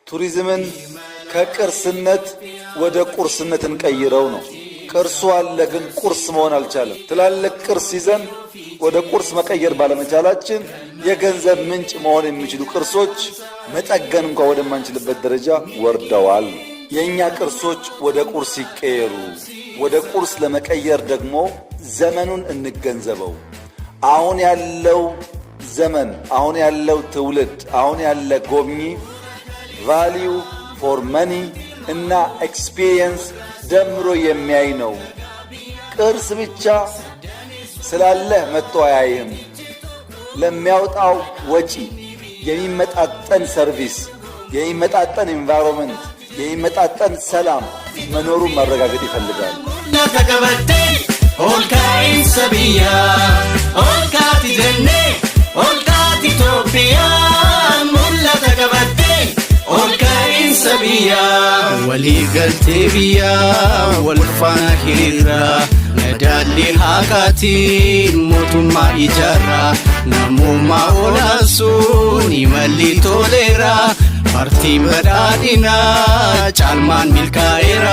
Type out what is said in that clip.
ቱሪዝምን ከቅርስነት ወደ ቁርስነት እንቀይረው ነው። ቅርሱ አለ ግን ቁርስ መሆን አልቻለም። ትላልቅ ቅርስ ይዘን ወደ ቁርስ መቀየር ባለመቻላችን የገንዘብ ምንጭ መሆን የሚችሉ ቅርሶች መጠገን እንኳን ወደማንችልበት ደረጃ ወርደዋል። የኛ ቅርሶች ወደ ቁርስ ይቀየሩ። ወደ ቁርስ ለመቀየር ደግሞ ዘመኑን እንገንዘበው። አሁን ያለው ዘመን፣ አሁን ያለው ትውልድ፣ አሁን ያለ ጎብኚ ቫልዩ ፎር መኒ እና ኤክስፒሪየንስ ደምሮ የሚያይ ነው። ቅርስ ብቻ ስላለ መጥቶ አያይም። ለሚያወጣው ወጪ የሚመጣጠን ሰርቪስ፣ የሚመጣጠን ኢንቫይሮንመንት፣ የሚመጣጠን ሰላም መኖሩን ማረጋገጥ ይፈልጋል። ተቀበቴ ኦልካይን ሰቢያ ኦልካት ጀኔ ኦልካት ኢትዮጵያ ሙላ ተቀበቴ ኦልካይን ሰቢያ ወሊ ገልቴ ቢያ ወልፋና ሂራ ነዳሊ ሃቃቲ ሞቱማ ኢጃራ ናሙማ ኦላሱን ይመሊ ቶሌራ ፓርቲ መዳዲና ጫልማን ሚልካኤራ